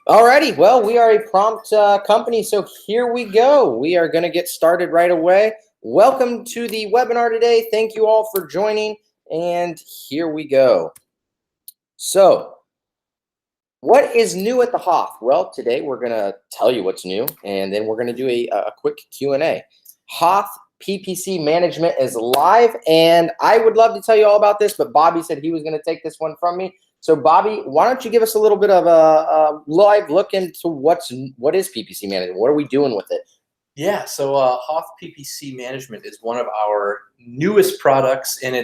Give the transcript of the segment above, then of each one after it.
Alrighty, well, we are a prompt company, so here we go. We are going to get started right away. Welcome to the webinar today. Thank you all for joining, and here we go. So, what is new at the HOTH? Well, today we're going to tell you what's new, and then we're going to do a quick Q&A. HOTH PPC management is live, and I would love to tell you all about this, but Bobby said he was going to take this one from me. So Bobby, why don't you give us a little bit of a live look into what is PPC management? What are we doing with it? Yeah, so HOTH PPC management is one of our newest products, and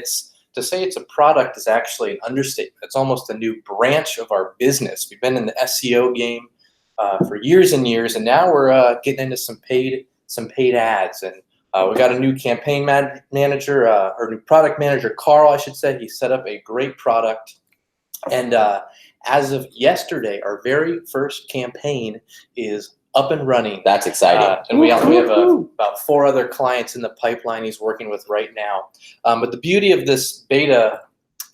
to say it's a product is actually an understatement. It's almost a new branch of our business. We've been in the SEO game for years and years, and now we're getting into some paid ads. And we got a new campaign manager, or new product manager, Carl, I should say. He set up a great product. And as of yesterday, our very first campaign is up and running. That's exciting. And we have about 4 other clients in the pipeline he's working with right now. But the beauty of this beta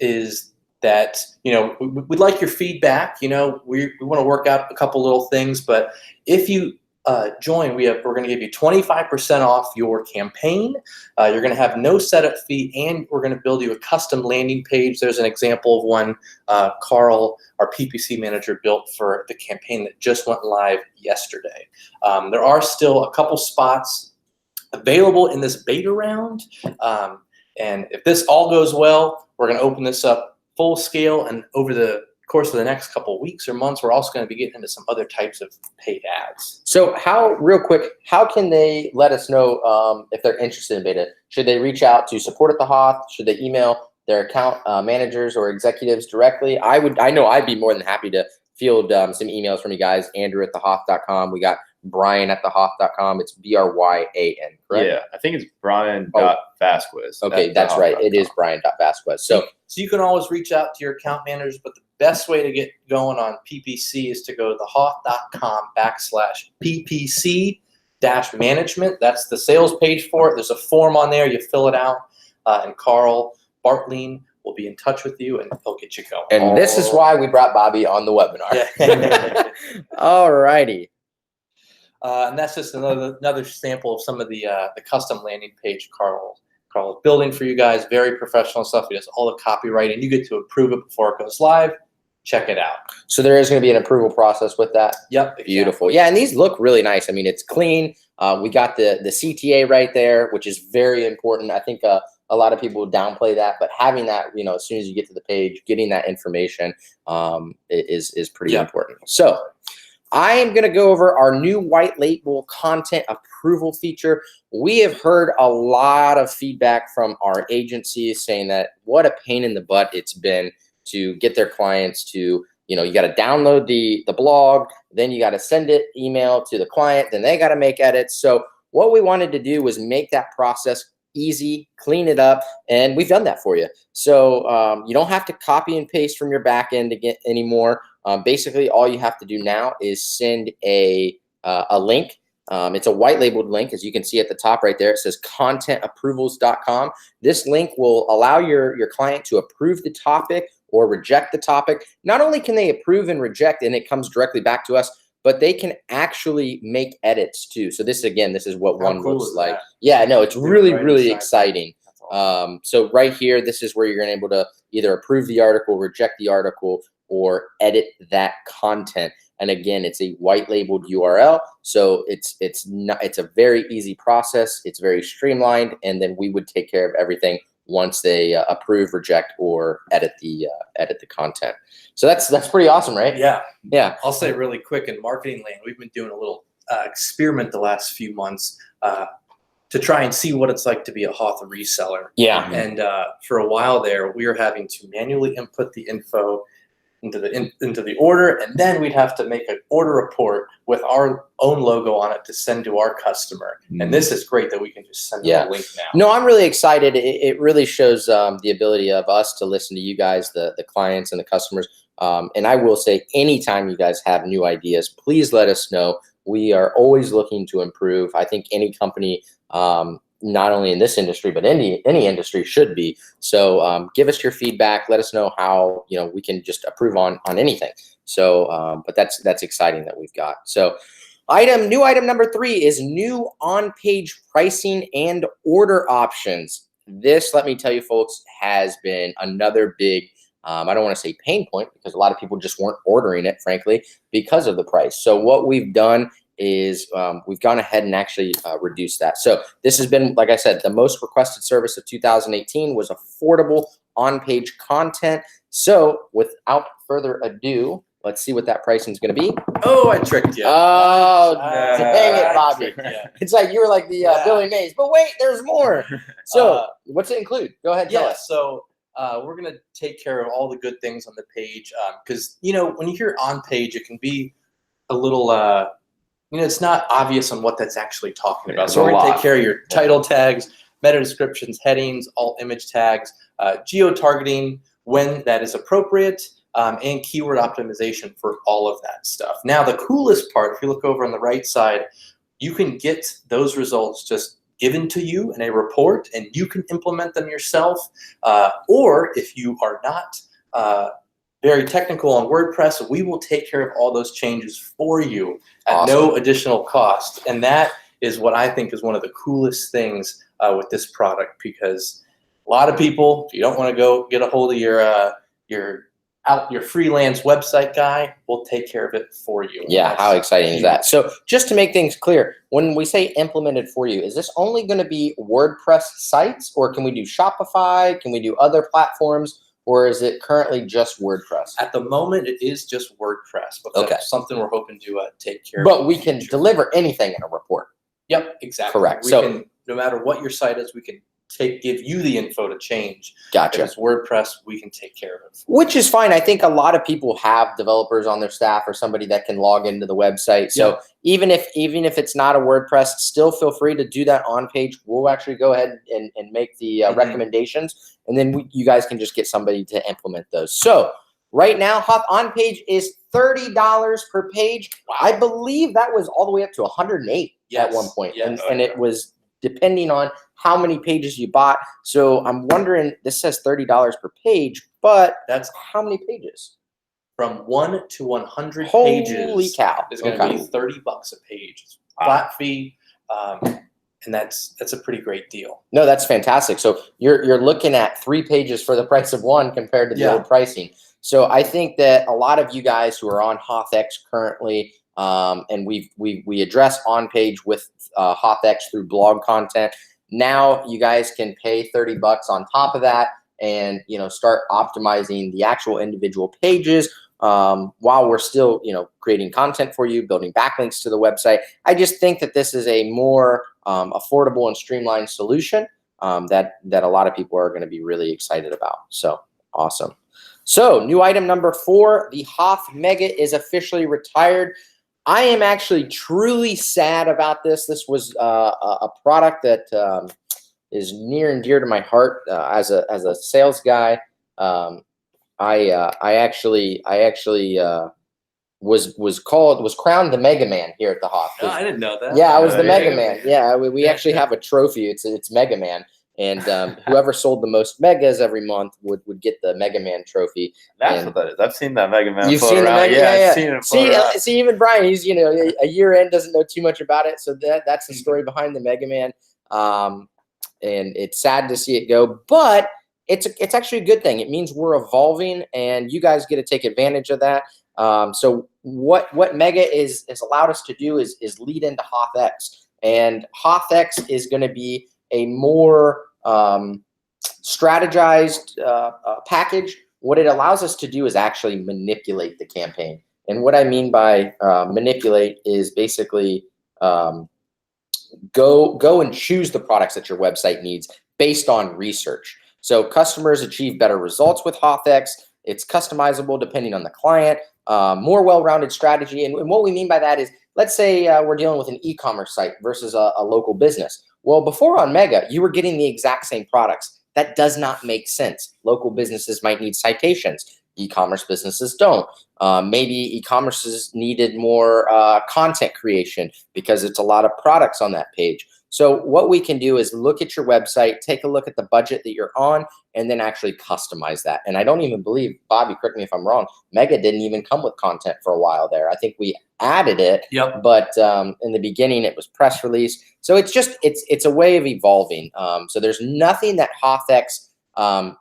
is that, we'd like your feedback. We want to work out a couple little things, but if you join, we're going to give you 25% off your campaign. You're going to have no setup fee, and we're going to build you a custom landing page. There's an example of one Carl, our PPC manager, built for the campaign that just went live yesterday. There are still a couple spots available in this beta round, and if this all goes well, we're going to open this up full scale, and over the course of the next couple of weeks or months, we're also going to be getting into some other types of paid ads. So real quick, how can they let us know if they're interested in beta? Should they reach out to support at the HOTH? Should they email their account managers or executives directly? I know I'd be more than happy to field some emails from you guys. Andrew at thehoth.com. We got Brian at thehoth.com. It's Bryan, correct? Yeah, I think it's Brian.Vasquez. Okay, that's right. It is Brian.Vasquez. So you can always reach out to your account managers, but the best way to get going on PPC is to go to thehoth.com/PPC-management. That's the sales page for it. There's a form on there. You fill it out, and Carl Bartlein will be in touch with you, and he'll get you going. And this is why we brought Bobby on the webinar. Yeah. All righty. And that's just another sample of some of the custom landing page Carl is building for you guys. Very professional stuff. He does all the copywriting. You get to approve it before it goes live. Check it out. So there is going to be an approval process with that? Yep. Exactly. Beautiful. Yeah, and these look really nice. I mean, it's clean. We got the CTA right there, which is very important. I think a lot of people downplay that, but having that, as soon as you get to the page, getting that information is pretty important. So I am going to go over our new white label content approval feature. We have heard a lot of feedback from our agencies saying that what a pain in the butt it's been to get their clients to, you got to download the blog, then you got to send it email to the client, then they got to make edits. So what we wanted to do was make that process easy, clean it up, and we've done that for you. So you don't have to copy and paste from your back end to get anymore. Basically, all you have to do now is send a link. It's a white labeled link, as you can see at the top right there. It says contentapprovals.com. This link will allow your client to approve the topic or reject the topic. Not only can they approve and reject, and it comes directly back to us, but they can actually make edits too. So this is what one looks like. Yeah, no, it's really exciting. So right here, this is where you're going to be able to either approve the article, reject the article, or edit that content. And again, it's a white labeled URL. So it's a very easy process. It's very streamlined. And then we would take care of everything once they approve, reject, or edit the content. So that's pretty awesome, right? Yeah. Yeah. I'll say really quick, in marketing land, we've been doing a little experiment the last few months to try and see what it's like to be a HOTH reseller. Yeah. And for a while there, we were having to manually input the info into the order, and then we'd have to make an order report with our own logo on it to send to our customer. And this is great that we can just send them a link now. No, I'm really excited. It really shows the ability of us to listen to you guys, the clients and the customers. And I will say, anytime you guys have new ideas, please let us know. We are always looking to improve. I think any company, not only in this industry, but any industry should be. So give us your feedback. Let us know how we can just improve on anything. So, but that's exciting that we've got. So new item number 3 is new on-page pricing and order options. This, let me tell you folks, has been another big, I don't want to say pain point, because a lot of people just weren't ordering it, frankly, because of the price. So what we've done is we've gone ahead and actually reduced that. So this has been, like I said, the most requested service of 2018 was affordable on-page content. So without further ado, let's see what that pricing is going to be. Oh, I tricked you. Oh, dang it, I Bobby. tricked you. It's like you were like the Billy Mays, but wait, there's more. So what's it include? Go ahead, tell us. So we're going to take care of all the good things on the page because, you know, when you hear on page, it can be a little, you know, it's not obvious on what that's actually talking about. So we're going to take care of your title tags, meta descriptions, headings, all image tags, geo-targeting when that is appropriate, and keyword optimization for all of that stuff. Now, the coolest part, if you look over on the right side, you can get those results just given to you in a report, and you can implement them yourself. Or if you are not very technical on WordPress, we will take care of all those changes for you at no additional cost. And that is what I think is one of the coolest things with this product, because a lot of people, if you don't want to go get a hold of your freelance website guy, will take care of it for you. Yeah, how exciting is that? So just to make things clear, when we say implemented for you, is this only going to be WordPress sites, or can we do Shopify? Can we do other platforms? Or is it currently just WordPress? At the moment, it is just WordPress, but that's something we're hoping to take care of. But we can deliver anything in a report. Yep, exactly. Correct. We can, no matter what your site is, we can give you the info to change. Gotcha. If it's WordPress, we can take care of it. Which is fine. I think a lot of people have developers on their staff or somebody that can log into the website. So even if it's not a WordPress, still feel free to do that on page. We'll actually go ahead and make the recommendations, and then you guys can just get somebody to implement those. So right now, HOTH on page is $30 per page. Wow. I believe that was all the way up to 108 at one point. Yes. And it was depending on how many pages you bought. So I'm wondering, this says $30 per page, but that's how many pages? From 1 to 100 Holy pages cow. is going to be $30 a page. It's flat fee, and that's a pretty great deal. No, that's fantastic. So you're looking at 3 pages for the price of 1 compared to the old pricing. So I think that a lot of you guys who are on HOTHX currently, and we address on page with HOTHX through blog content. Now you guys can pay $30 on top of that, and start optimizing the actual individual pages while we're still creating content for you, building backlinks to the website. I just think that this is a more affordable and streamlined solution that a lot of people are going to be really excited about. So awesome. So new item number 4, the HOTH Mega is officially retired. I am actually truly sad about this. This was a product that is near and dear to my heart as a sales guy. I actually was crowned the Mega Man here at the HOTH. Oh, I didn't know that. Yeah, I was the Mega Man. Yeah, we actually have a trophy. It's Mega Man. And whoever sold the most megas every month would get the Mega Man trophy. That's what that is. I've seen that Mega Man. You've seen the Mega Man? Yeah, I've seen it. See, even Brian, he's a year in, doesn't know too much about it. So that's the story behind the Mega Man. And it's sad to see it go, but it's actually a good thing. It means we're evolving, and you guys get to take advantage of that. So what Mega has allowed us to do is lead into HOTHX, and HOTHX is going to be a more strategized package. What it allows us to do is actually manipulate the campaign. And what I mean by manipulate is basically go and choose the products that your website needs based on research. So customers achieve better results with HOTHX. It's customizable depending on the client, more well-rounded strategy. And what we mean by that is, let's say we're dealing with an e-commerce site versus a local business. Well, before on Mega, you were getting the exact same products. That does not make sense. Local businesses might need citations. E-commerce businesses don't. Maybe e-commerces needed more content creation because it's a lot of products on that page. So what we can do is look at your website, take a look at the budget that you're on, and then actually customize that. And I don't even believe, Bobby, correct me if I'm wrong, Mega didn't even come with content for a while there. I think we added it, but in the beginning it was press release. So it's a way of evolving. So there's nothing that HOTH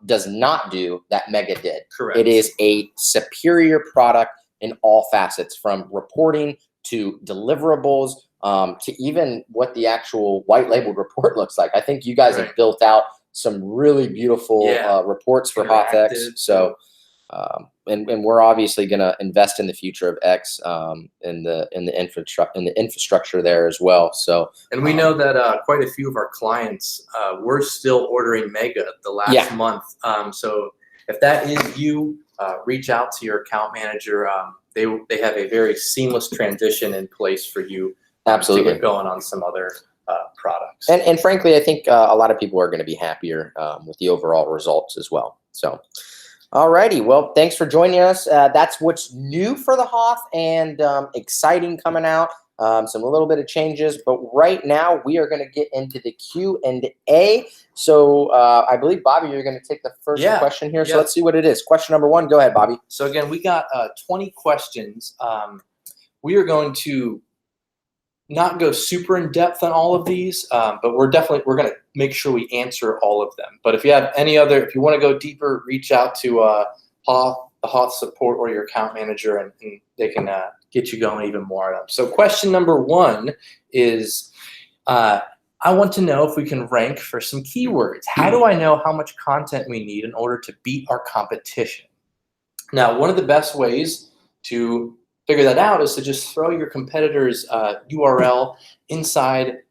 does not do that Mega did. Correct. It is a superior product in all facets, from reporting to deliverables, to even what the actual white labeled report looks like. I think you guys have built out some really beautiful reports for HOTH. So, and we're obviously going to invest in the future of X, in the infrastructure there as well. So, and we know that quite a few of our clients were still ordering Mega the last month. So if that is you, reach out to your account manager. They have a very seamless transition in place for you. Absolutely. To get going on some other products. And frankly, I think a lot of people are going to be happier with the overall results as well. So, alrighty. Well, thanks for joining us. That's what's new for the HOTH, and exciting coming out. Some a little bit of changes, but right now we are going to get into the Q&A. So I believe, Bobby, you're going to take the first question here. So let's see what it is. Question number 1. Go ahead, Bobby. So again, we got 20 questions. We are going to not go super in depth on all of these, but we're going to make sure we answer all of them. But if you have any other, if you want to go deeper, reach out to the HOTH support or your account manager, and they can get you going even more on them. So question number 1 is, I want to know if we can rank for some keywords. How do I know how much content we need in order to beat our competition? Now, one of the best ways to figure that out is to just throw your competitor's URL inside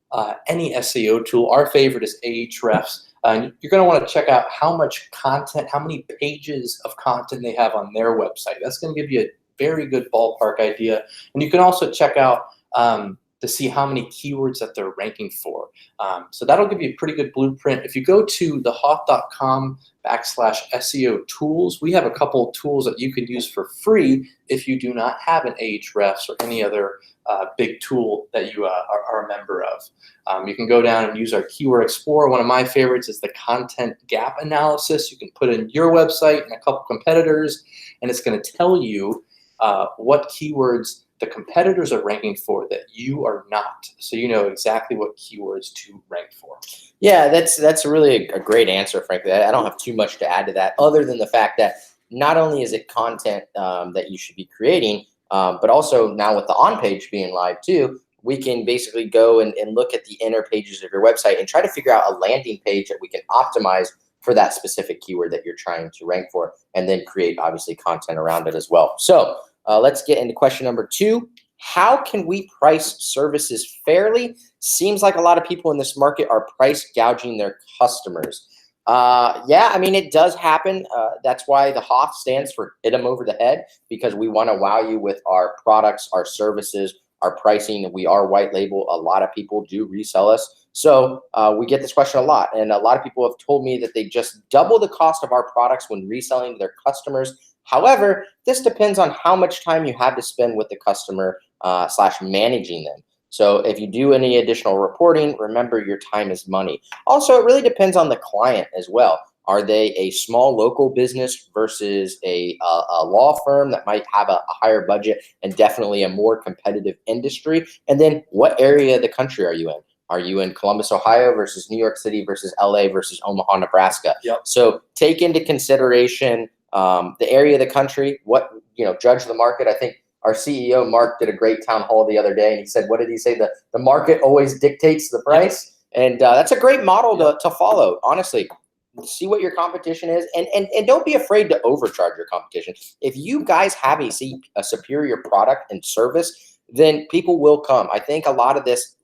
any SEO tool. Our favorite is Ahrefs. You're going to want to check out how much content, how many pages of content they have on their website. That's going to give you a very good ballpark idea. And you can also check out to see how many keywords that they're ranking for. So that'll give you a pretty good blueprint. If you go to the hoth.com/SEO tools, we have a couple of tools that you can use for free if you do not have an Ahrefs or any other big tool that you are a member of. You can go down and use our Keyword Explorer. One of my favorites is the content gap analysis. You can put in your website and a couple competitors, and it's going to tell you what keywords the competitors are ranking for that you are not, so you know exactly what keywords to rank for. Yeah, that's really a great answer, frankly. I don't have too much to add to that, other than the fact that not only is it content that you should be creating, but also now with the on-page being live too, we can basically go and look at the inner pages of your website and try to figure out a landing page that we can optimize for that specific keyword that you're trying to rank for, and then create obviously content around it as well. So let's get into question number 2. How can we price services fairly? Seems like a lot of people in this market are price gouging their customers. Yeah, I mean, it does happen. That's why the HOTH stands for hit them over the head, because we want to wow you with our products, our services, our pricing. We are white label. A lot of people do resell us. So we get this question a lot. And a lot of people have told me that they just double the cost of our products when reselling to their customers. However, this depends on how much time you have to spend with the customer / managing them. So if you do any additional reporting, remember your time is money. Also, it really depends on the client as well. Are they a small local business versus a law firm that might have a higher budget and definitely a more competitive industry? And then what area of the country are you in? Are you in Columbus, Ohio versus New York City versus LA versus Omaha, Nebraska? So take into consideration the area of the country, judge the market. I think our CEO, Mark, did a great town hall the other day, and he said, what did he say? The market always dictates the price. And that's a great model to follow, honestly. See what your competition is, and don't be afraid to overcharge your competition. If you guys have a superior product and service, then people will come. I think a lot of this,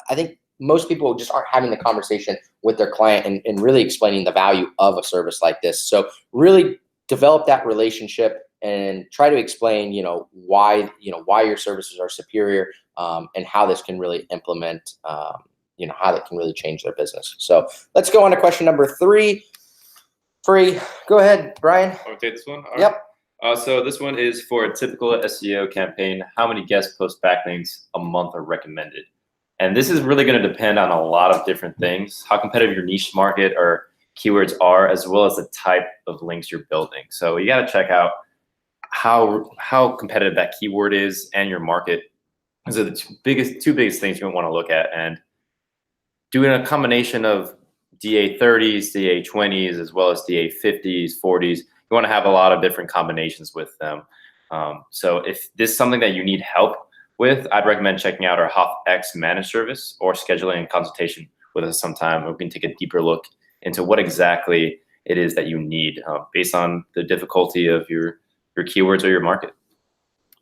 I think most people just aren't having the conversation with their client and really explaining the value of a service like this. So really develop that relationship and try to explain, why your services are superior, and how this can really implement, how that can really change their business. So let's go on to question number 3. Go ahead, Brian. Want to take this one? All Yep. Right. So this one is for a typical SEO campaign. How many guest post backlinks a month are recommended? And this is really going to depend on a lot of different things, how competitive your niche market or keywords are, as well as the type of links you're building. So you got to check out how competitive that keyword is and your market. Those are the two biggest things you want to look at. And doing a combination of DA30s, DA20s, as well as DA50s, 40s, you want to have a lot of different combinations with them. So if this is something that you need help with, I'd recommend checking out our HOTH managed service or scheduling a consultation with us sometime. We can take a deeper look into what exactly it is that you need based on the difficulty of your keywords or your market.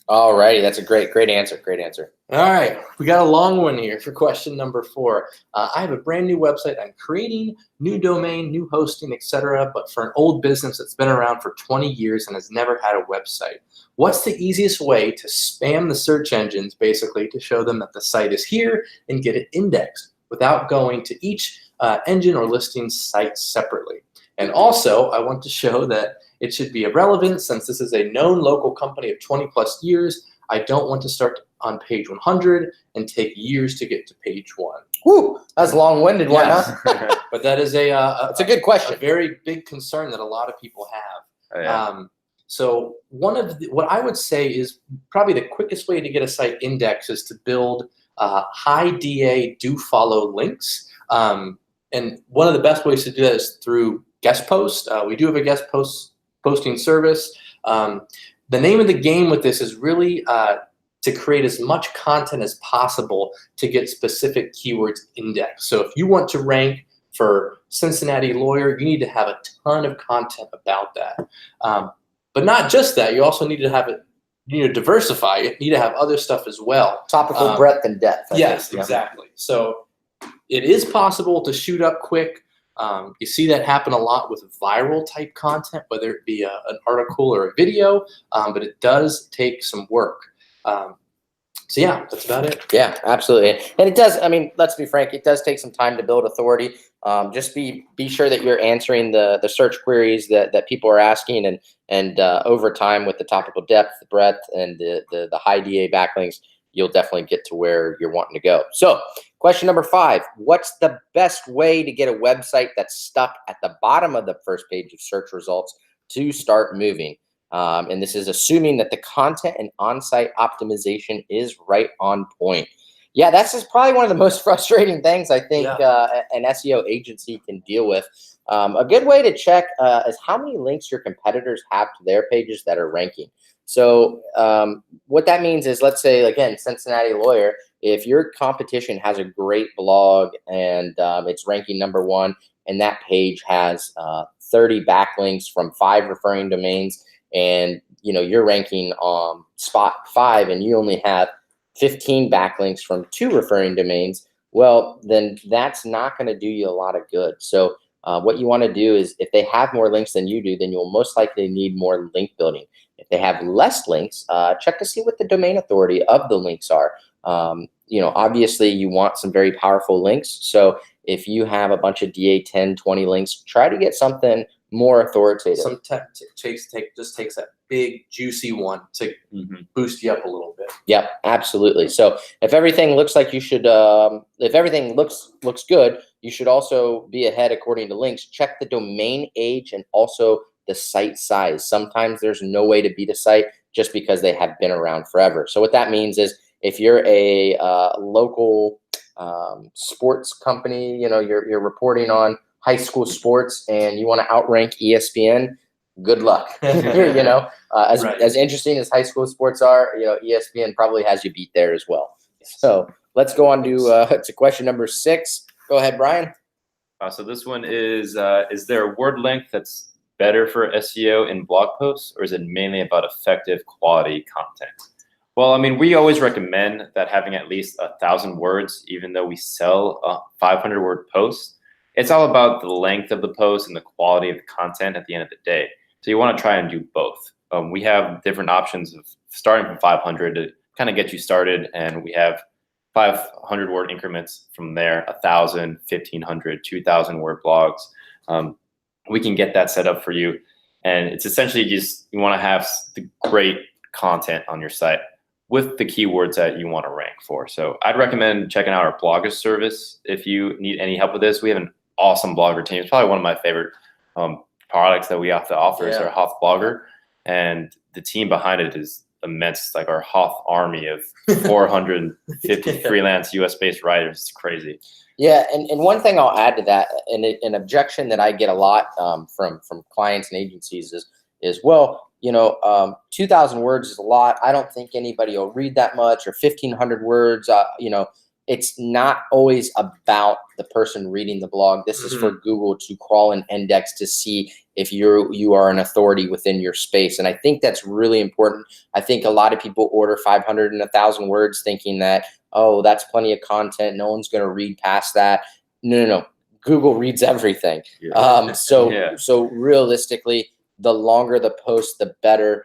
All righty, that's a great answer. Great answer. All right, we got a long one here for question number 4. I have a brand new website. I'm creating new domain, new hosting, etc., but for an old business that's been around for 20 years and has never had a website. What's the easiest way to spam the search engines, basically, to show them that the site is here and get it indexed without going to each engine or listing site separately? And also, I want to show that it should be irrelevant since this is a known local company of 20 plus years. I don't want to start on page 100 and take years to get to page 1. Whew, that's long-winded one, huh? But that is It's a good question. a very big concern that a lot of people have. Oh, yeah. So what I would say is probably the quickest way to get a site indexed is to build high DA do follow links. And one of the best ways to do that is through guest post. We do have a guest posting service. The name of the game with this is really to create as much content as possible to get specific keywords indexed. So if you want to rank for Cincinnati lawyer, you need to have a ton of content about that. But not just that, you also need to have it, diversify. You need to have other stuff as well. Topical breadth and depth. Yes, exactly. So it is possible to shoot up quick. You see that happen a lot with viral type content, whether it be an article or a video, but it does take some work. So yeah, that's about it. Yeah, absolutely. And it does, I mean, let's be frank, it does take some time to build authority. Just be sure that you're answering the search queries that people are asking, and over time with the topical depth, the breadth, and the high DA backlinks, you'll definitely get to where you're wanting to go. So question number 5, what's the best way to get a website that's stuck at the bottom of the first page of search results to start moving? And this is assuming that the content and on-site optimization is right on point. Yeah, that's just probably one of the most frustrating things I think an SEO agency can deal with. A good way to check is how many links your competitors have to their pages that are ranking. So what that means is, let's say, again, Cincinnati lawyer, if your competition has a great blog and it's ranking number 1, and that page has 30 backlinks from 5 referring domains, and you're ranking on spot 5 and you only have 15 backlinks from 2 referring domains, well, then that's not going to do you a lot of good. So what you want to do is, if they have more links than you do, then you'll most likely need more link building. If they have less links, check to see what the domain authority of the links are. Obviously you want some very powerful links. So if you have a bunch of DA 10, 20 links, try to get something more authoritative. Sometimes it just takes that big juicy one to boost you up a little bit. Yep, absolutely. So if everything looks like you should, if everything looks good, you should also be ahead according to links. Check the domain age and also the site size. Sometimes there's no way to beat a site just because they have been around forever. So what that means is, if you're a local sports company, you're reporting on high school sports and you want to outrank ESPN, good luck. As interesting as high school sports are, ESPN probably has you beat there as well. So let's go on to question number 6. Go ahead, Brian. So this one is there a word length that's better for SEO in blog posts, or is it mainly about effective quality content? Well, I mean, we always recommend that having at least 1,000 words, even though we sell a 500-word post. It's all about the length of the post and the quality of the content at the end of the day. So you want to try and do both. We have different options of starting from 500 to kind of get you started, and we have 500-word increments from there, 1,000, 1,500, 2,000-word blogs. We can get that set up for you, and it's essentially just you want to have the great content on your site. with the keywords that you want to rank for. So I'd recommend checking out our Blogger service if you need any help with this. We have an awesome blogger team. It's probably one of my favorite products that we have to offer is our HOTH blogger, and the team behind it is immense. Like our HOTH army of 450 freelance US-based writers. It's crazy. Yeah, and one thing I'll add to that, and an objection that I get a lot from clients and agencies is well, 2,000 words is a lot. I don't think anybody will read that much, or 1,500 words. It's not always about the person reading the blog. This is for Google to crawl and index to see if you are an authority within your space. And I think that's really important. I think a lot of people order 500 and 1,000 words thinking that, oh, that's plenty of content. No one's going to read past that. No. Google reads everything. So realistically, the longer the post, the better.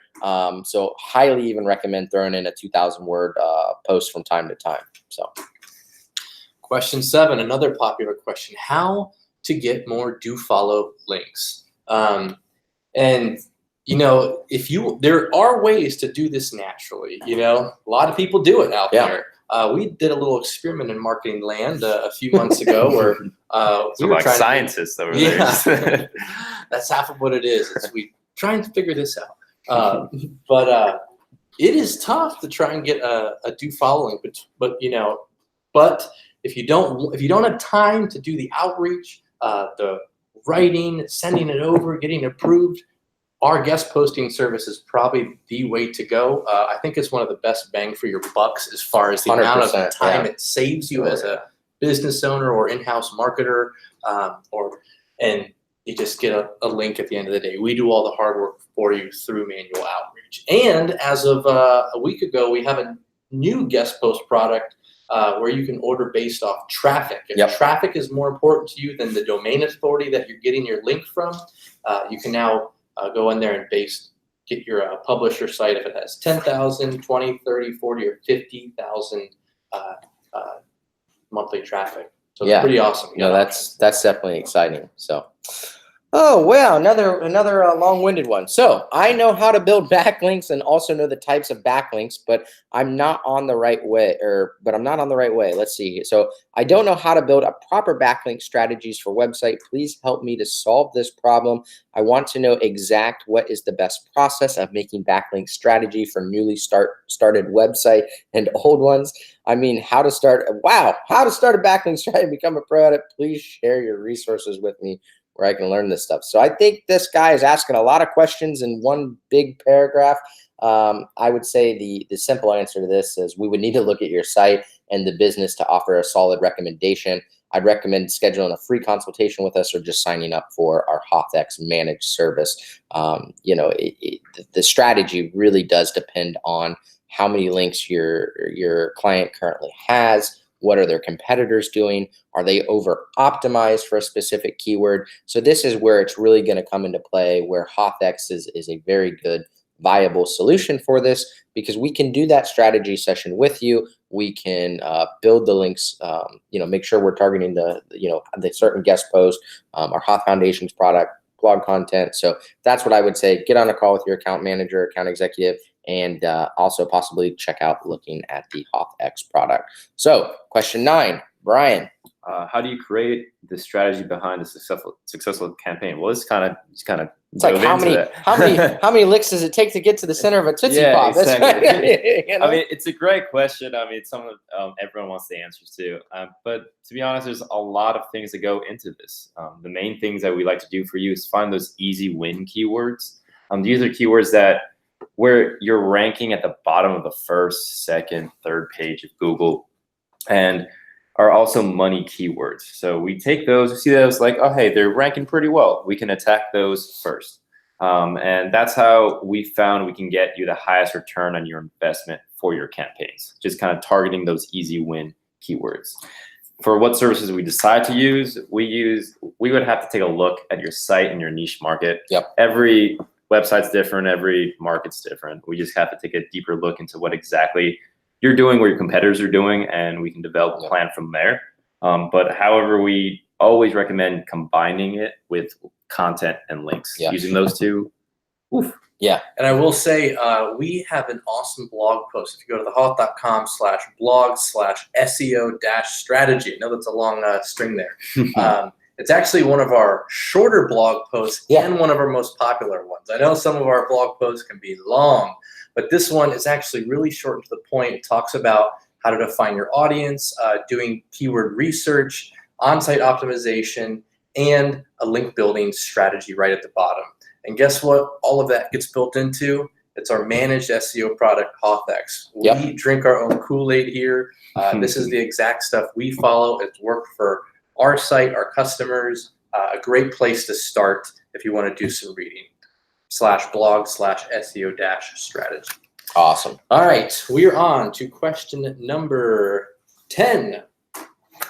So highly even recommend throwing in a 2,000 word post from time to time. So. Question 7, another popular question: how to get more do follow links? There are ways to do this naturally. A lot of people do it out there. We did a little experiment in marketing land a few months ago where we were like scientists over there. That's half of what it is. We trying to figure this out. But it is tough to try and get a do following. But if you don't have time to do the outreach, the writing, sending it over, getting approved, our guest posting service is probably the way to go. I think it's one of the best bang for your bucks as far as the amount of time it saves you as a business owner or in-house marketer, and you just get a link at the end of the day. We do all the hard work for you through manual outreach. And as of a week ago, we have a new guest post product where you can order based off traffic. If traffic is more important to you than the domain authority that you're getting your link from, you can now go in there and get your publisher site if it has 10,000, 20, 30, 40, or 50,000 monthly traffic. So it's pretty awesome. That's definitely exciting. So. Oh, wow, another long-winded one. So I know how to build backlinks and also know the types of backlinks, but I'm not on the right way, Let's see. So I don't know how to build a proper backlink strategies for website. Please help me to solve this problem. I want to know what is the best process of making backlink strategy for newly started website and old ones. I mean, how to start a backlink strategy and become a pro at it. Please share your resources with me where I can learn this stuff. So I think this guy is asking a lot of questions in one big paragraph. I would say the simple answer to this is we would need to look at your site and the business to offer a solid recommendation. I'd recommend scheduling a free consultation with us or just signing up for our HOTH managed service. The strategy really does depend on how many links your client currently has. What are their competitors doing? Are they over optimized for a specific keyword? So this is where it's really going to come into play, where HOTH is a very good, viable solution for this, because we can do that strategy session with you. We can build the links, make sure we're targeting the certain guest post, our HOTH Foundations product, blog content. So that's what I would say. Get on a call with your account manager, account executive, and also possibly check out looking at the HOTH product. So question 9, Brian. How do you create the strategy behind a successful campaign? Well, it's kind of it's like how many licks does it take to get to the center of a Tootsie Pop? Exactly. I mean, it's a great question. I mean, it's something everyone wants the answers to. But to be honest, there's a lot of things that go into this. The main things that we like to do for you is find those easy win keywords. These are keywords where you're ranking at the bottom of the first, second, third page of Google, and are also money keywords. So we take those, we see those like, oh, hey, they're ranking pretty well. We can attack those first. And that's how we found we can get you the highest return on your investment for your campaigns, just kind of targeting those easy win keywords. For what services we decide to use, we would have to take a look at your site and your niche market. Every website's different, every market's different. We just have to take a deeper look into what exactly you're doing, what your competitors are doing, and we can develop a plan from there. But however, we always recommend combining it with content and links. Using those two, Yeah. And I will say, we have an awesome blog post. If you go to thehoth.com/blog/SEO-strategy, I know that's a long string there. It's actually one of our shorter blog posts and one of our most popular ones. I know some of our blog posts can be long, but this one is actually really short and to the point. It talks about how to define your audience, doing keyword research, on-site optimization, and a link building strategy right at the bottom. And guess what? All of that gets built into. It's our managed SEO product, HOTH. We drink our own Kool-Aid here. This is the exact stuff we follow. It's worked for our site, our customers. A great place to start if you want to do some reading. /blog/SEO-strategy. Awesome. All right, we're on to question number 10.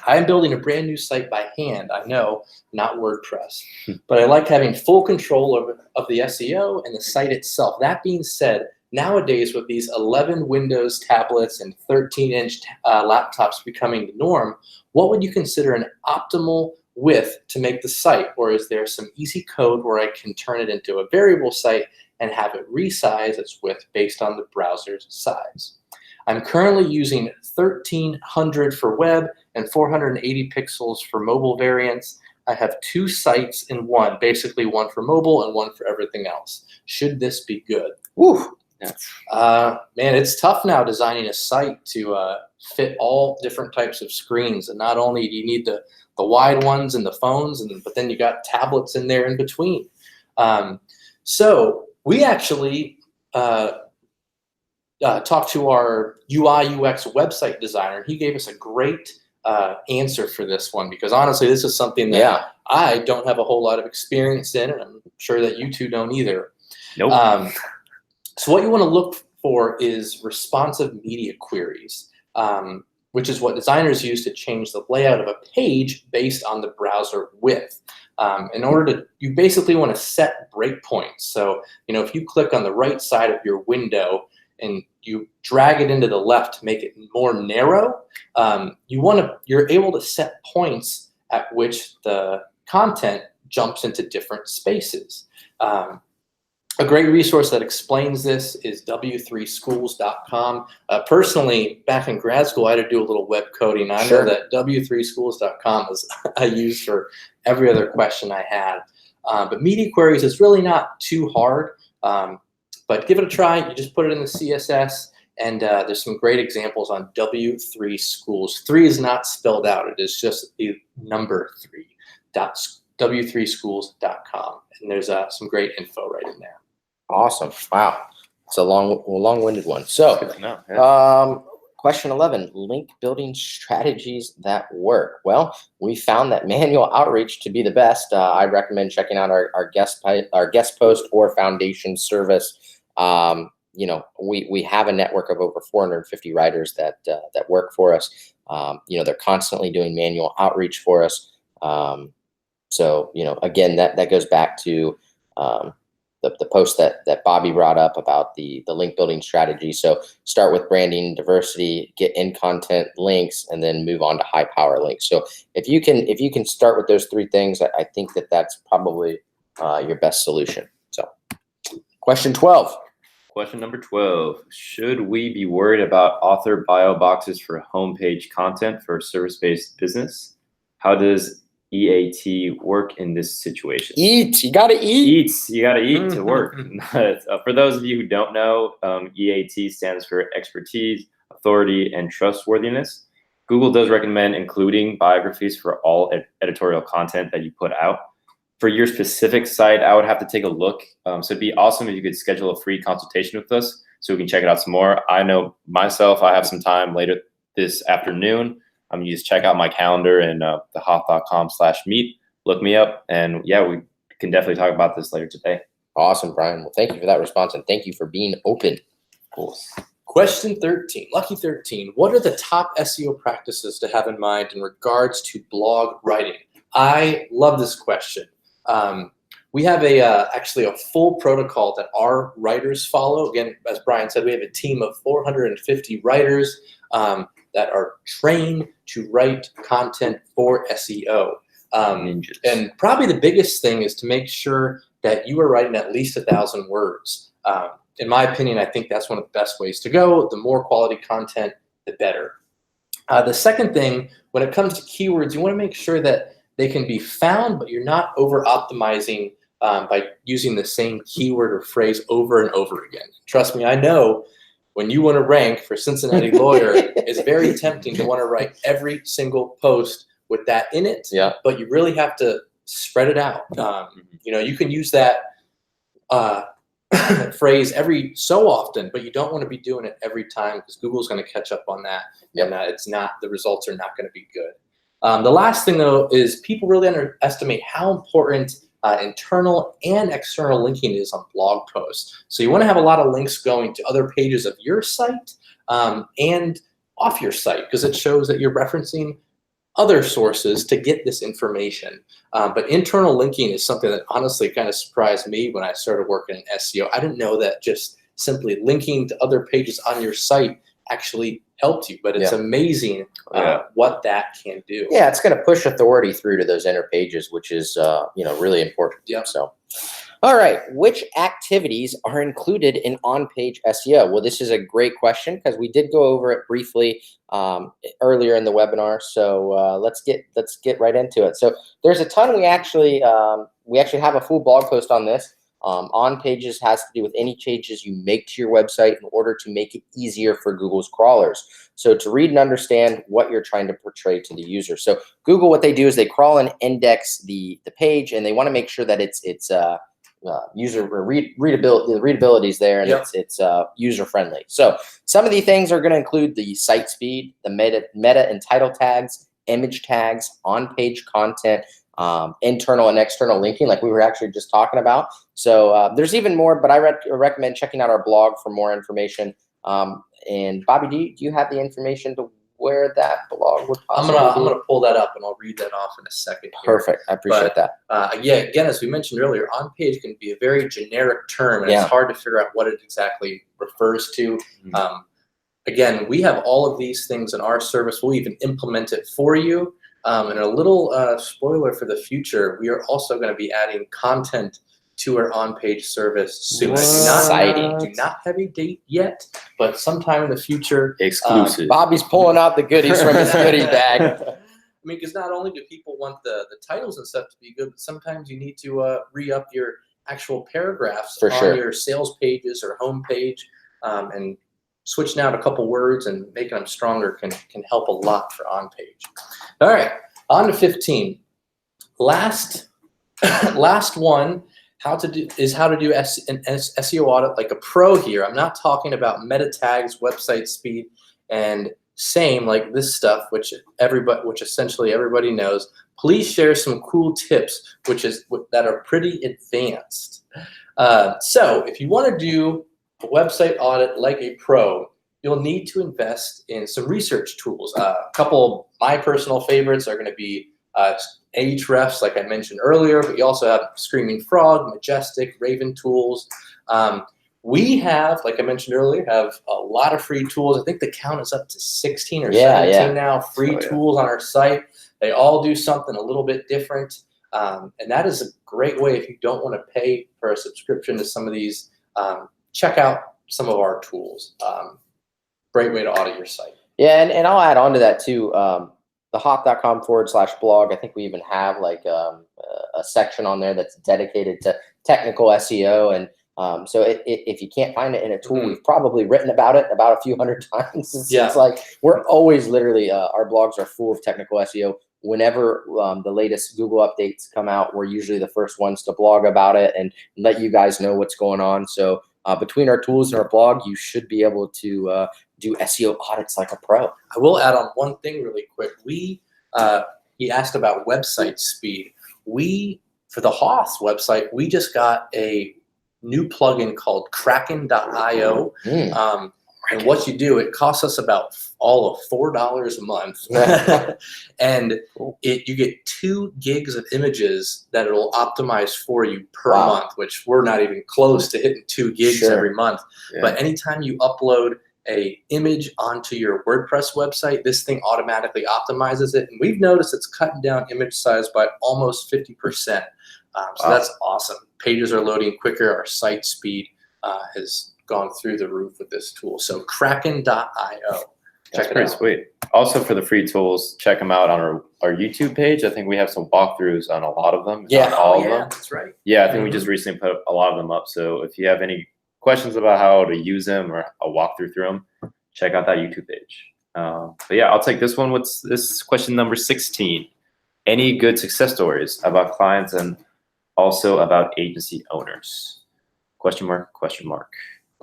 I'm building a brand new site by hand. I know, not WordPress, but I like having full control of the SEO and the site itself. That being said, nowadays with these 11 Windows tablets and 13-inch laptops becoming the norm, what would you consider an optimal width to make the site? Or is there some easy code where I can turn it into a variable site and have it resize its width based on the browser's size? I'm currently using 1300 for web and 480 pixels for mobile variants. I have 2 sites in one, basically one for mobile and one for everything else. Should this be good? Woo. Man, it's tough now designing a site to fit all different types of screens. And not only do you need the wide ones and the phones, but then you got tablets in there in between. So we actually talked to our UI UX website designer. He gave us a great answer for this one, because honestly, this is something that I don't have a whole lot of experience in, and I'm sure that you two don't either. Nope. So what you want to look for is responsive media queries, which is what designers use to change the layout of a page based on the browser width. You basically want to set breakpoints. So, if you click on the right side of your window and you drag it into the left to make it more narrow, you're able to set points at which the content jumps into different spaces. A great resource that explains this is w3schools.com. Personally, back in grad school, I had to do a little web coding. I know that w3schools.com is I used for every other question I had. But media queries is really not too hard. But give it a try. You just put it in the CSS, and there's some great examples on W3 Schools. 3 is not spelled out. It is just the number 3. W3schools.com. And there's some great info right in there. Awesome. Wow. It's a long-winded one. So, Good to know. Yeah. question 11, link building strategies that work. Well, we found that manual outreach to be the best. I'd recommend checking out our guest post or foundation service. We have a network of over 450 writers that work for us. They're constantly doing manual outreach for us. So, again, that goes back to the post that Bobby brought up about the link building strategy. So start with branding, diversity, get in content links, and then move on to high power links. So if you can start with those 3 things, I think that's probably your best solution. So question 12. Question number 12. Should we be worried about author bio boxes for homepage content for service-based business? How does EAT work in this situation? Eat. You got to eat. You got to eat to work. For those of you who don't know, EAT stands for expertise, authority, and trustworthiness. Google does recommend including biographies for all editorial content that you put out. For your specific site, I would have to take a look. So it'd be awesome if you could schedule a free consultation with us so we can check it out some more. I know myself, I have some time later this afternoon. You just check out my calendar and thehoth.com/meet. Look me up, and we can definitely talk about this later today. Awesome, Brian. Well, thank you for that response, and thank you for being open. Cool. Question 13, lucky 13. What are the top SEO practices to have in mind in regards to blog writing? I love this question. We have actually a full protocol that our writers follow. Again, as Brian said, we have a team of 450 writers that are trained to write content for SEO. And probably the biggest thing is to make sure that you are writing at least 1,000 words. In my opinion, I think that's one of the best ways to go. The more quality content, the better. The second thing, when it comes to keywords, you want to make sure that they can be found, but you're not over-optimizing by using the same keyword or phrase over and over again. Trust me, I know when you want to rank for Cincinnati Lawyer, it's very tempting to want to write every single post with that in it, Yeah. but you really have to spread it out. You can use that phrase every so often, but you don't want to be doing it every time because Google's going to catch up on that, and the results are not going to be good. The last thing though is people really underestimate how important internal and external linking is on blog posts. So you want to have a lot of links going to other pages of your site and off your site because it shows that you're referencing other sources to get this information. But internal linking is something that honestly kind of surprised me when I started working in SEO. I didn't know that just simply linking to other pages on your site actually helped you, but it's amazing what that can do. Yeah, it's going to push authority through to those inner pages, which is really important. Yeah. So, all right, which activities are included in on-page SEO? Well, this is a great question because we did go over it briefly earlier in the webinar. So let's get right into it. So there's a ton. We actually have a full blog post on this. On pages has to do with any changes you make to your website in order to make it easier for Google's crawlers. So to read and understand what you're trying to portray to the user. So Google, what they do is they crawl and index the page, and they want to make sure that it's user readability. The readability is there, and it's user friendly. So some of the things are going to include the site speed, the meta and title tags, image tags, on-page content, internal and external linking, like we were actually just talking about. So there's even more, but I recommend checking out our blog for more information. And Bobby, do you have the information to where that blog would possibly be? I'm gonna pull that up and I'll read that off in a second here. Perfect. I appreciate that. Again, as we mentioned earlier, on page can be a very generic term, and it's hard to figure out what it exactly refers to. Again, we have all of these things in our service. We'll even implement it for you. And a little spoiler for the future, we are also going to be adding content to our on-page service soon. I do not have a date yet, but sometime in the future. Exclusive. Bobby's pulling out the goodies from his goodie bag. I mean, because not only do people want the titles and stuff to be good, but sometimes you need to re-up your actual paragraphs on your sales pages or home page, and switching out a couple words and making them stronger can help a lot for on-page. All right, on to 15. Last one. How to do an SEO audit like a pro here. I'm not talking about meta tags, website speed, and same like this stuff, which essentially everybody knows. Please share some cool tips, that are pretty advanced. So if you want to do a website audit like a pro, you'll need to invest in some research tools. A couple of my personal favorites are going to be Ahrefs, like I mentioned earlier, but you also have Screaming Frog, Majestic, Raven tools. We have, like I mentioned earlier, have a lot of free tools. I think the count is up to 16 or 17 now, free tools on our site. They all do something a little bit different. And that is a great way if you don't want to pay for a subscription to some of these. Check out some of our tools. Great way to audit your site. Yeah, and I'll add on to that too. The hoth.com/blog. I think we even have like a section on there that's dedicated to technical SEO. And so if you can't find it in a tool, we've probably written about it about a few hundred times. It's like we're always literally, our blogs are full of technical SEO. Whenever the latest Google updates come out, we're usually the first ones to blog about it and let you guys know what's going on. So between our tools and our blog, you should be able to do SEO audits like a pro. I will add on one thing really quick. He asked about website speed. For the HOTH website, we just got a new plugin called Kraken.io. And what you do, it costs us about all of $4 a month. And you get 2 gigs of images that it'll optimize for you per month, which we're not even close to hitting 2 gigs every month. But anytime you upload a image onto your WordPress website, this thing automatically optimizes it. And we've noticed it's cutting down image size by almost 50%. So that's awesome. Pages are loading quicker, our site speed has gone through the roof with this tool. So Kraken.io. That's Check it pretty out. sweet. Also, for the free tools, check them out on our YouTube page. I think we have some walkthroughs on a lot of them. Yeah. Not all of yeah, them. that's right. Yeah, I think we just recently put a lot of them up. So if you have any questions about how to use them or a walkthrough through them, check out that YouTube page. But yeah, I'll take this one. What's this question number 16? Any good success stories about clients and also about agency owners? Question mark, question mark.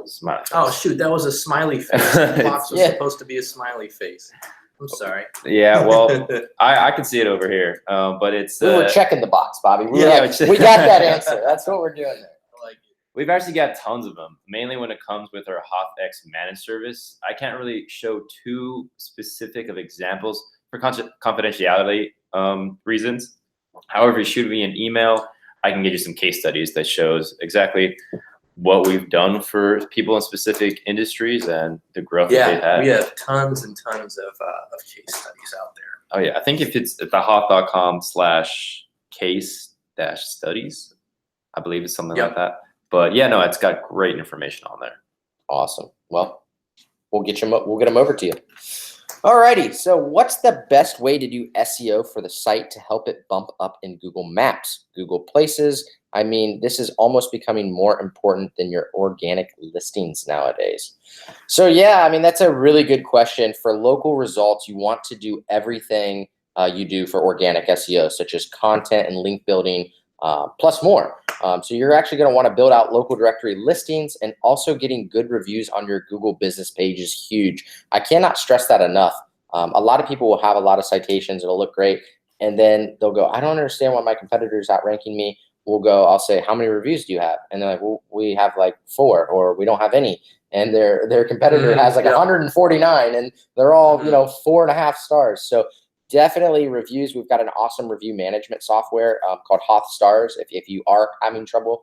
Smiley face. Oh shoot, that was a smiley face. The box was Yeah. supposed to be a smiley face. I'm sorry. Yeah, well, I can see it over here, but it's We were checking the box, Bobby. We, yeah, were like, we got that answer. That's what we're doing there. I like it. we've actually got tons of them, mainly when it comes with our HOTH managed service. I can't really show too specific of examples for confidentiality reasons. However, you shoot me an email, I can get you some case studies that shows exactly what we've done for people in specific industries and the growth that they've Yeah, had. we have tons and tons of case studies out there. Oh yeah, I think if it's at the hoth.com/case-studies, I believe it's something like that. But yeah, no, it's got great information on there. Awesome. Well, we'll get them over to you. Alrighty. So what's the best way to do SEO for the site to help it bump up in Google Maps, Google Places? I mean, this is almost becoming more important than your organic listings nowadays. So yeah, I mean, that's a really good question. For local results, you want to do everything you do for organic SEO, such as content and link building, plus more. So you're actually going to want to build out local directory listings, and also getting good reviews on your Google business page is huge. I cannot stress that enough. A lot of people will have a lot of citations. It'll look great. And then they'll go, I don't understand why my competitor's outranking me. I'll say, how many reviews do you have? And they're like, well, we have like 4, or we don't have any. And their competitor has like 149, and they're all, 4.5 stars. So definitely reviews. We've got an awesome review management software called HOTH Stars if you are having trouble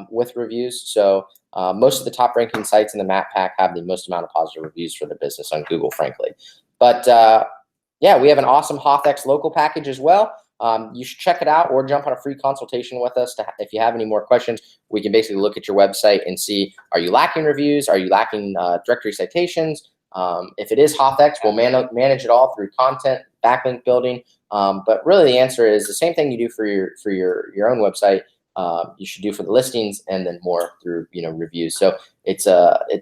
with reviews. So most of the top ranking sites in the map pack have the most amount of positive reviews for the business on Google, frankly. But yeah, we have an awesome HOTH local package as well. You should check it out, or jump on a free consultation with us. If you have any more questions, we can basically look at your website and see, are you lacking reviews? Are you lacking directory citations? If it is HOTH, we'll manage it all through content, backlink building. But really the answer is the same thing you do for your own website. You should do for the listings, and then more through reviews. So it's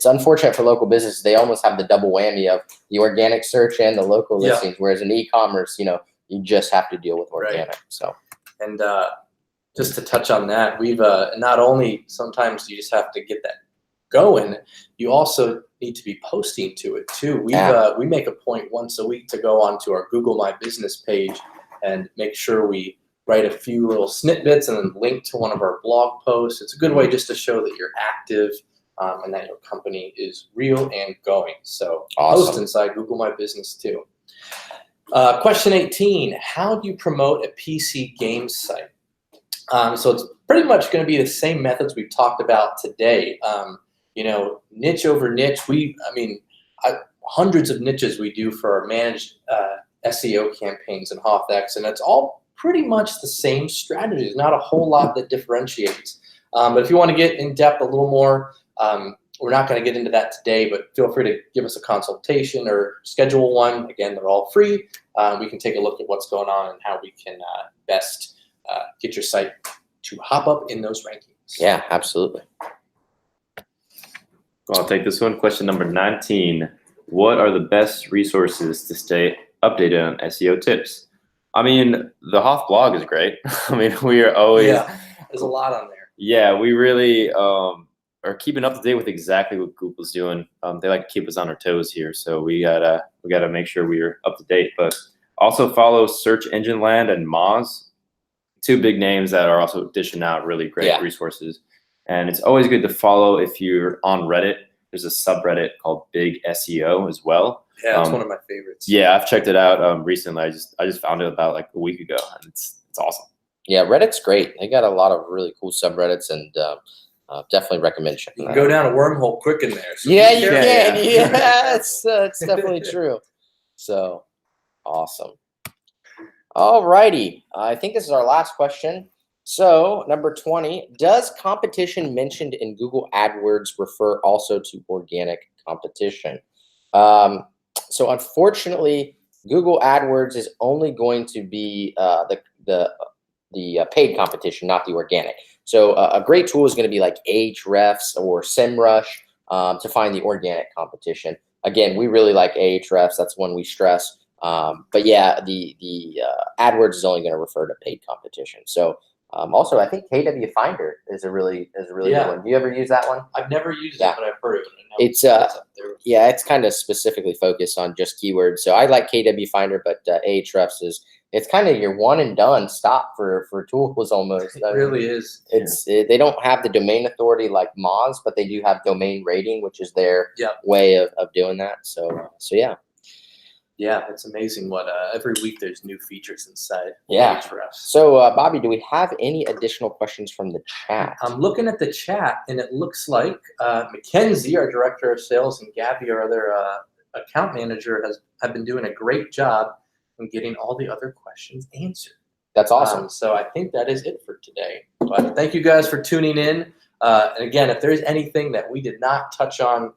unfortunate for local businesses. They almost have the double whammy of the organic search and the local listings, whereas in e-commerce, you just have to deal with organic. Right. So, and just to touch on that, we've not only sometimes you just have to get that going, you also need to be posting to it too. We make a point once a week to go onto our Google My Business page and make sure we write a few little snippets and then link to one of our blog posts. It's a good way just to show that you're active and that your company is real and going. So awesome. Post inside Google My Business too. Question 18, how do you promote a PC game site? So it's pretty much going to be the same methods we've talked about today. Niche over niche. Hundreds of niches we do for our managed SEO campaigns in HOTH, and it's all pretty much the same strategies. Not a whole lot that differentiates. But if you want to get in depth a little more, we're not going to get into that today, but feel free to give us a consultation or schedule one. Again, they're all free. We can take a look at what's going on and how we can best get your site to hop up in those rankings. Yeah, absolutely. Well, I'll take this one. Question number 19. What are the best resources to stay updated on SEO tips? I mean, the HOTH blog is great. I mean, we are always... Yeah, there's a lot on there. Yeah, we really... are keeping up to date with exactly what Google's doing. They like to keep us on our toes here, so we gotta make sure we're up to date. But also follow Search Engine Land and Moz, 2 big names that are also dishing out really great resources. And it's always good to follow if you're on Reddit. There's a subreddit called Big SEO as well. Yeah, it's one of my favorites. Yeah, I've checked it out recently. I just found it about like a week ago, and it's awesome. Yeah, Reddit's great. They got a lot of really cool subreddits, and definitely recommend checking You that can go out. down a wormhole quick in there. So Yeah, you can. Yeah. Yeah, it's definitely true. So awesome. All righty. I think this is our last question. So number 20, does competition mentioned in Google AdWords refer also to organic competition? So unfortunately, Google AdWords is only going to be the paid competition, not the organic. So a great tool is going to be like Ahrefs or SEMrush to find the organic competition. Again, we really like Ahrefs. That's one we stress. But yeah, the AdWords is only going to refer to paid competition. So also, I think KW Finder is a really Yeah. good one. Do you ever use that one? I've never used Yeah. it, but I've heard of it. I know It's up there. yeah, it's kind of specifically focused on just keywords. So I like KW Finder, but Ahrefs it's kind of your one and done stop for tools almost. It really is. They don't have the domain authority like Moz, but they do have domain rating, which is their Yep. way of doing that. So yeah. Yeah, it's amazing what every week there's new features inside. Yeah. Ahrefs. So Bobby, do we have any additional questions from the chat? I'm looking at the chat, and it looks like Mackenzie, our director of sales, and Gabby, our other account manager, have been doing a great job in getting all the other questions answered. That's awesome. So I think that is it for today. But thank you guys for tuning in. And again, if there's anything that we did not touch on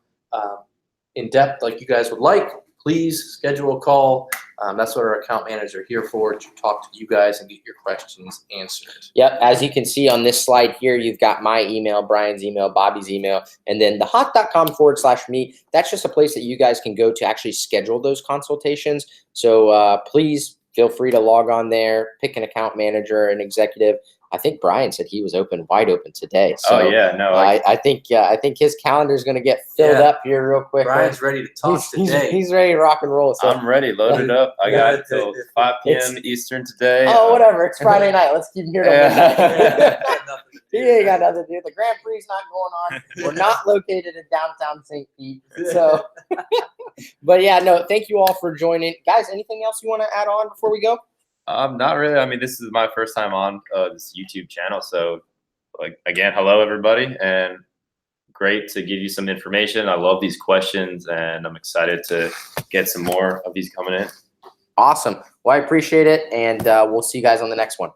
in depth like you guys would like, please schedule a call. That's what our account manager are here for, to talk to you guys and get your questions answered. Yep. As you can see on this slide here, you've got my email, Brian's email, Bobby's email, and then the hoth.com/meet. That's just a place that you guys can go to actually schedule those consultations. So please feel free to log on there, pick an account manager, an executive. I think Brian said he was wide open today. So I think his calendar is going to get filled up here real quick. Brian's ready to talk today. He's ready to rock and roll. So I'm ready. Load it up. I got till 5 p.m. Eastern today. Oh, whatever. It's Friday night. Let's keep him here till midnight. He ain't got nothing to do. The Grand Prix not going on. We're not located in downtown St. Pete. So, but yeah, no, thank you all for joining. Guys, anything else you want to add on before we go? Not really. I mean, this is my first time on this YouTube channel. So, again, hello, everybody. And great to give you some information. I love these questions, and I'm excited to get some more of these coming in. Awesome. Well, I appreciate it. And we'll see you guys on the next one.